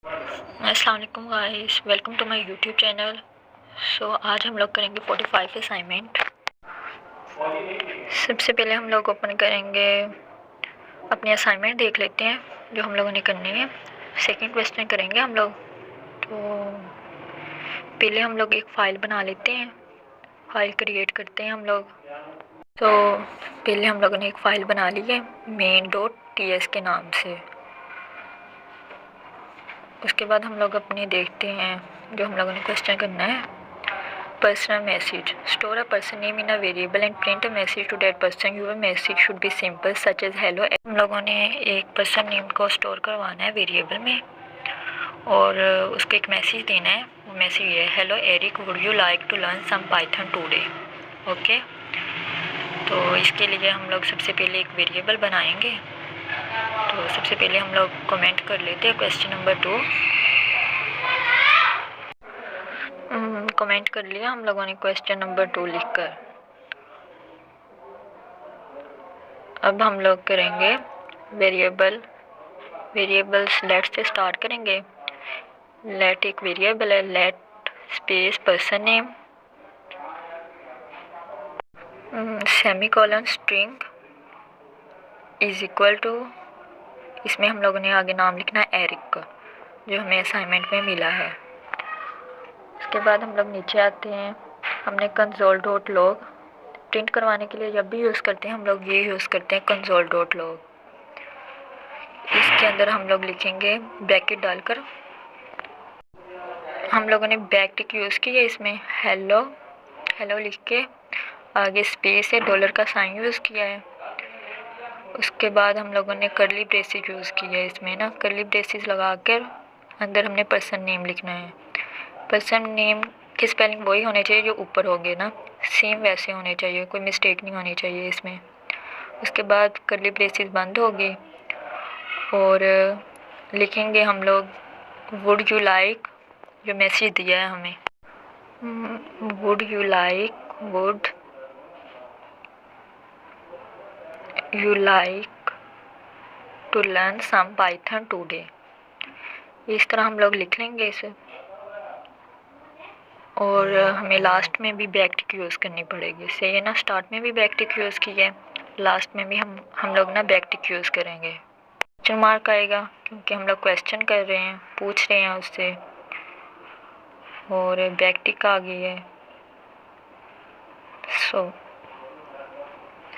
अस्सलाम वालेकुम guys, welcome to my YouTube channel. आज हम लोग करेंगे 45 असाइनमेंट। सबसे पहले हम लोग ओपन करेंगे, अपनी असाइनमेंट देख लेते हैं जो हम लोगों ने करनी है। सेकंड क्वेश्चन करेंगे हम लोग। तो पहले हम लोग एक फ़ाइल बना लेते हैं, फ़ाइल क्रिएट करते हैं हम लोग। तो पहले हम लोगों ने एक फ़ाइल बना ली है main.ts के नाम से। उसके बाद हम लोग अपनी देखते हैं जो हम लोगों ने क्वेश्चन करना है। Personal message, store a person name in a variable and print a message to that person. Your message should be simple such as hello. हम लोगों ने एक पर्सन नेम को स्टोर करवाना है वेरिएबल में और उसको एक मैसेज देना है। वो मैसेज ये है, hello Eric, would you like to learn some Python today. Okay, तो इसके लिए हम लोग सबसे पहले एक वेरिएबल बनाएंगे। तो सबसे पहले हम लोग कमेंट कर लेते हैं क्वेश्चन नंबर 2। कमेंट कर लिया हम लोगों ने क्वेश्चन नंबर 2 लिखकर। अब हम लोग करेंगे वेरिएबल्स लेट से स्टार्ट करेंगे। लेट एक वेरिएबल है, let space person name semicolon string is equal to, इसमें हम लोगों ने आगे नाम लिखना है एरिक का, जो हमें असाइनमेंट में मिला है। उसके बाद हम लोग नीचे आते हैं। हमने console.log प्रिंट करवाने के लिए जब भी यूज़ करते हैं हम लोग ये यूज़ करते हैं console.log। इसके अंदर हम लोग लिखेंगे ब्रैकेट डालकर, हम लोगों ने बैकटिक यूज़ की है इसमें, हेलो हेलो लिख के आगे स्पेस है, डॉलर का साइन यूज़ किया है। उसके बाद हम लोगों ने करली ब्रेसेस यूज़ की है इसमें ना, करली ब्रेसेस लगा कर अंदर हमने पर्सन नेम लिखना है। पर्सन नेम की स्पेलिंग वही होने चाहिए जो ऊपर होंगे ना, सेम वैसे होने चाहिए, कोई मिस्टेक नहीं होनी चाहिए इसमें। उसके बाद करली ब्रेसेस बंद होगी और लिखेंगे हम लोग वुड यू लाइक, जो मैसेज दिया है हमें, would you like to learn some Python today. इस तरह हम लोग लिख लेंगे इसे। और हमें लास्ट में भी बैकटिक यूज़ करनी पड़ेगी, सही है ना। स्टार्ट में भी बैकटिक यूज़ की है, लास्ट में भी हम लोग ना बैकटिक यूज़ करेंगे। क्वेश्चन मार्क आएगा क्योंकि हम लोग क्वेश्चन कर रहे हैं, पूछ रहे हैं उससे, और बैकटिक आ गई है।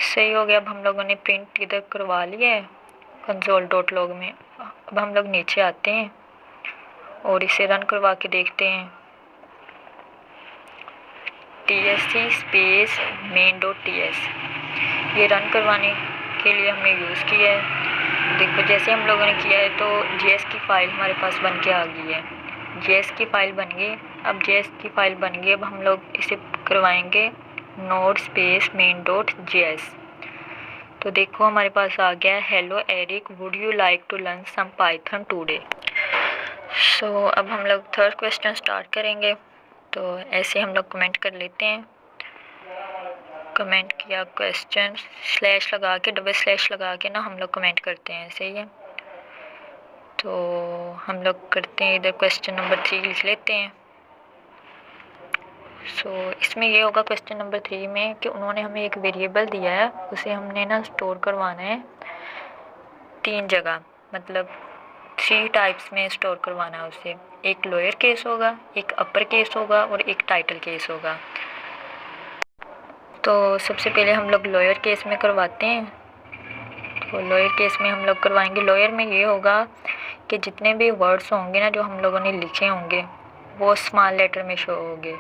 सही हो गया। अब हम लोगों ने प्रिंट इधर करवा लिया है console.log में। अब हम लोग नीचे आते हैं और इसे रन करवा के देखते हैं। tsc स्पेस main.ts, ये रन करवाने के लिए हमने यूज़ किया है। देखो जैसे हम लोगों ने किया है तो js की फ़ाइल हमारे पास बन के आ गई है। js की फ़ाइल बन गई। अब js की फ़ाइल बन गई, अब हम लोग इसे करवाएंगे नोड स्पेस main.js। तो देखो हमारे पास आ गया hello Eric, would you like to learn some Python today. अब हम लोग थर्ड क्वेश्चन स्टार्ट करेंगे। तो ऐसे हम लोग कमेंट कर लेते हैं। कमेंट किया क्वेश्चन, स्लैश लगा के, डबल स्लैश लगा के ना हम लोग कमेंट करते हैं, सही है। तो हम लोग करते हैं इधर क्वेश्चन नंबर 3 लिख लेते हैं। इसमें ये होगा क्वेश्चन नंबर 3 में कि उन्होंने हमें एक वेरिएबल दिया है, उसे हमने ना स्टोर करवाना है 3 जगह, मतलब 3 टाइप्स में स्टोर करवाना है उसे। एक लोअर केस होगा, एक अपर केस होगा और एक टाइटल केस होगा। तो सबसे पहले हम लोग लोअर केस में करवाते हैं। तो लोअर केस में हम लोग करवाएंगे, लोअर में ये होगा कि जितने भी वर्ड्स होंगे ना जो हम लोगों ने लिखे होंगे वो स्मॉल लेटर में शो होंगे,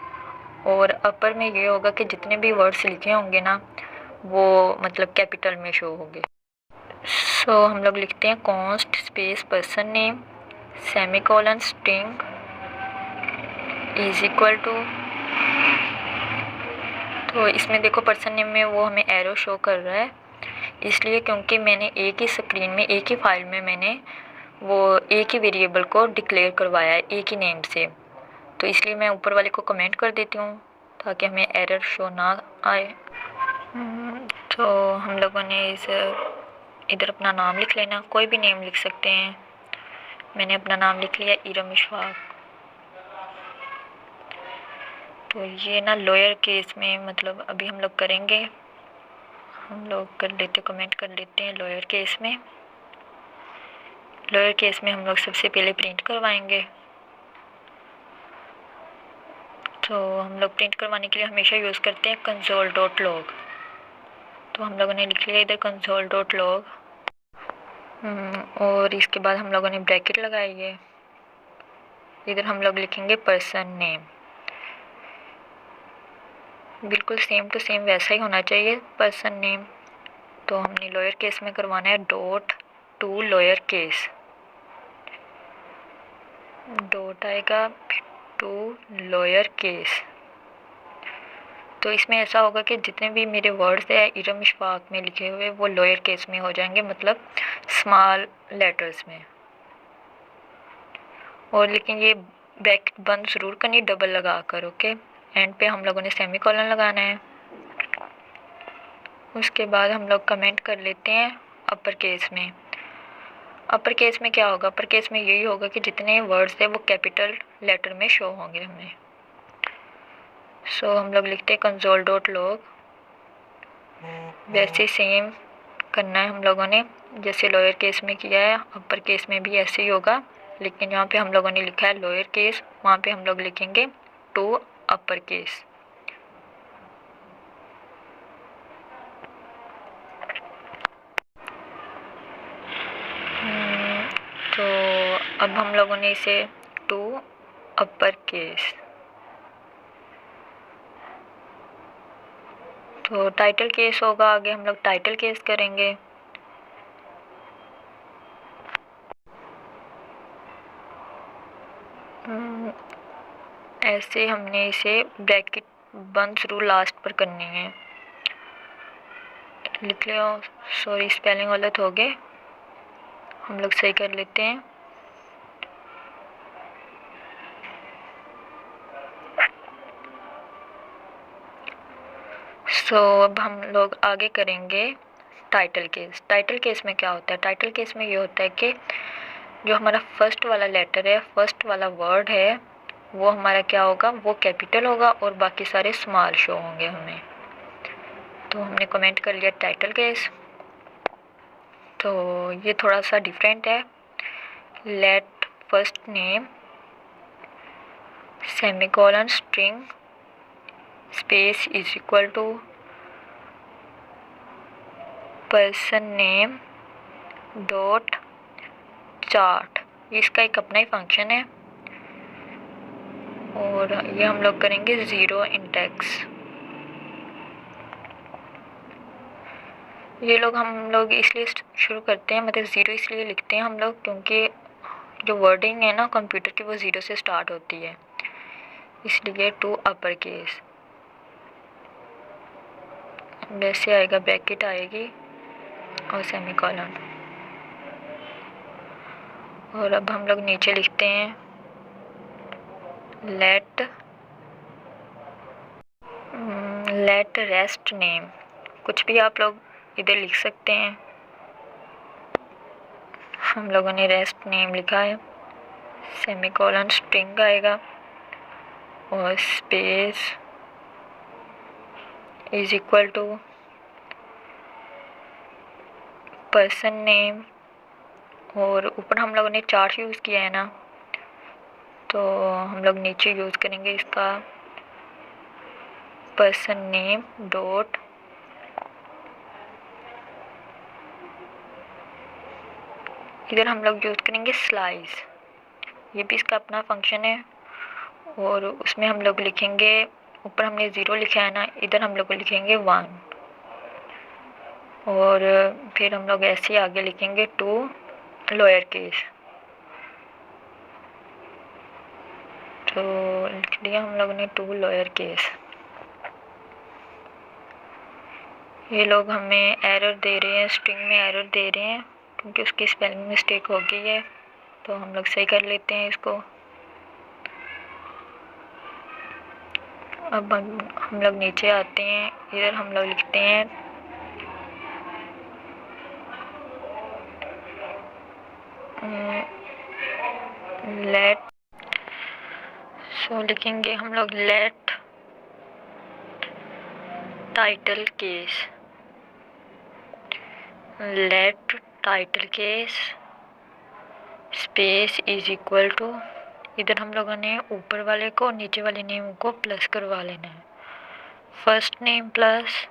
और अपर में ये होगा कि जितने भी वर्ड्स लिखे होंगे ना वो मतलब कैपिटल में शो होंगे। हम लोग लिखते हैं const space person name semicolon string is equal to, तो इसमें देखो पर्सन नेम में वो हमें एरो शो कर रहा है, इसलिए क्योंकि मैंने एक ही स्क्रीन में, एक ही फाइल में मैंने वो एक ही वेरिएबल को डिक्लेयर करवाया है एक ही नेम से। तो इसलिए मैं ऊपर वाले को कमेंट कर देती हूँ ताकि हमें एरर शो ना आए। तो हम लोगों ने इधर अपना नाम लिख लेना, कोई भी नेम लिख सकते हैं। मैंने अपना नाम लिख लिया इरम इशफाक। तो ये ना लोअर केस में मतलब अभी हम लोग करेंगे, हम लोग कर लेते कमेंट कर लेते हैं लोअर केस में। लोअर केस में हम लोग सबसे पहले प्रिंट करवाएंगे। तो हम लोग प्रिंट करवाने के लिए हमेशा यूज़ करते हैं console.log। तो हम लोगों ने लिख लिया इधर console.log। और इसके बाद हम लोगों ने ब्रैकेट लगाई है। इधर हम लोग लिखेंगे पर्सन नेम, बिल्कुल सेम टू सेम वैसा ही होना चाहिए पर्सन नेम। तो हमने लोअर केस में करवाना है dot to lower case, dot आएगा टू लोअर केस। तो इसमें ऐसा होगा कि जितने भी मेरे वर्ड्स हैं इरम इशफाक में लिखे हुए वो लोअर केस में हो जाएंगे, मतलब स्मॉल लेटर्स में। और लेकिन ये ब्रैकेट बंद ज़रूर करनी डबल लगा कर, ओके। एंड पे हम लोगों ने सेमी कॉलन लगाना है। उसके बाद हम लोग कमेंट कर लेते हैं अपर केस में। अपर केस में क्या होगा, अपर केस में यही होगा कि जितने वर्ड्स हैं वो कैपिटल लेटर में शो होंगे हमें। सो हम लोग लिखते हैं console.log। वैसे सेम करना है हम लोगों ने जैसे लोअर केस में किया है, अपर केस में भी ऐसे ही होगा। लेकिन यहाँ पे हम लोगों ने लिखा है लोअर केस, वहाँ पे हम लोग लिखेंगे टू अपर केस। तो अब हम लोगों ने इसे टू अपर केस। तो टाइटल केस होगा, आगे हम लोग टाइटल केस करेंगे। ऐसे हमने इसे ब्रैकेट बंद जरूर लास्ट पर करनी है। लिख लिया, सॉरी स्पेलिंग गलत हो गए, हम लोग सही कर लेते हैं। अब हम लोग आगे करेंगे टाइटल केस। टाइटल केस में क्या होता है, टाइटल केस में ये होता है कि जो हमारा फर्स्ट वाला लेटर है, फर्स्ट वाला वर्ड है, वो हमारा क्या होगा, वो कैपिटल होगा और बाकी सारे स्मॉल शो होंगे हमें। तो हमने कमेंट कर लिया टाइटल केस। तो ये थोड़ा सा डिफरेंट है। Let first name semicolon string space is equal to person name dot char at. इसका एक अपना ही फंक्शन है और ये हम लोग करेंगे ज़ीरो इंडेक्स। ये हम लोग इसलिए शुरू करते हैं, मतलब ज़ीरो इसलिए लिखते हैं हम लोग क्योंकि जो वर्डिंग है ना कंप्यूटर की वो ज़ीरो से स्टार्ट होती है, इसलिए टू अपर केस। वैसे आएगा, ब्रैकेट आएगी और सेमीकोलन। और अब हम लोग नीचे लिखते हैं लेट रेस्ट नेम। कुछ भी आप लोग इधर लिख सकते हैं, हम लोगों ने रेस्ट नेम लिखा है। सेमीकोलन स्ट्रिंग आएगा और space is equal to person name, और ऊपर हम लोगों ने चार्ट यूज़ किया है ना, तो हम लोग नीचे यूज़ करेंगे इसका पर्सन नेम डॉट इधर हम लोग यूज़ करेंगे स्लाइस। ये भी इसका अपना फंक्शन है और उसमें हम लोग लिखेंगे, ऊपर हमने ज़ीरो लिखा है ना, इधर हम लोग लिखेंगे 1 और फिर हम लोग ऐसे ही आगे लिखेंगे टू लोअर केस। तो लिख लिया हम लोगों ने टू लोअर केस। ये लोग हमें एरर दे रहे हैं, स्ट्रिंग में एरर दे रहे हैं क्योंकि उसकी स्पेलिंग मिस्टेक हो गई है, तो हम लोग सही कर लेते हैं इसको। अब हम लोग नीचे आते हैं, इधर हम लोग लिखते हैं लेट, सो लिखेंगे हम लोग let title case, let title case space is equal to, इधर हम लोगों ने ऊपर वाले को नीचे वाले नेम को प्लस करवा लेना है, first name plus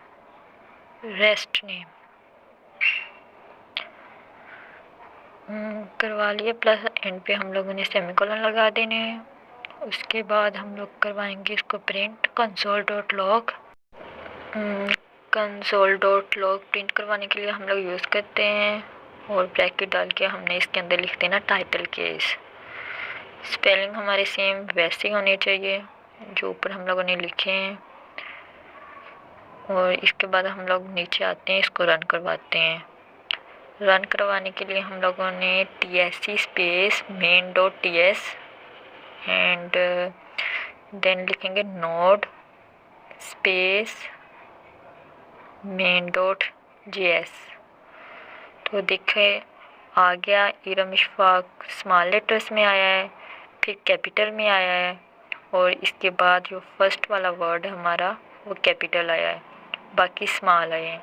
rest name करवा लिए, प्लस एंड पे हम लोगों ने सेमीकोलन लगा देने हैं। उसके बाद हम लोग करवाएंगे इसको print console dot log, console dot log print करवाने के लिए हम लोग यूज़ करते हैं, और ब्रैकेट डाल के हमने इसके अंदर लिख देना टाइटल केस। स्पेलिंग हमारे सेम वैसे ही होने चाहिए जो ऊपर हम लोगों ने लिखे हैं। और इसके बाद हम लोग नीचे आते हैं, इसको रन करवाते हैं। रन करवाने के लिए हम लोगों ने tsc space main dot ts and then लिखेंगे node space main dot js। तो देखे आ गया, इरम इशफाक स्मॉल लेटर्स में आया है, फिर कैपिटल में आया है, और इसके बाद जो फर्स्ट वाला वर्ड है हमारा वो कैपिटल आया है, बाकी स्मॉल आए हैं।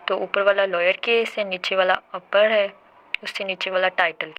तो ऊपर वाला लोअर केस है, नीचे वाला अपर है, उससे नीचे वाला टाइटल।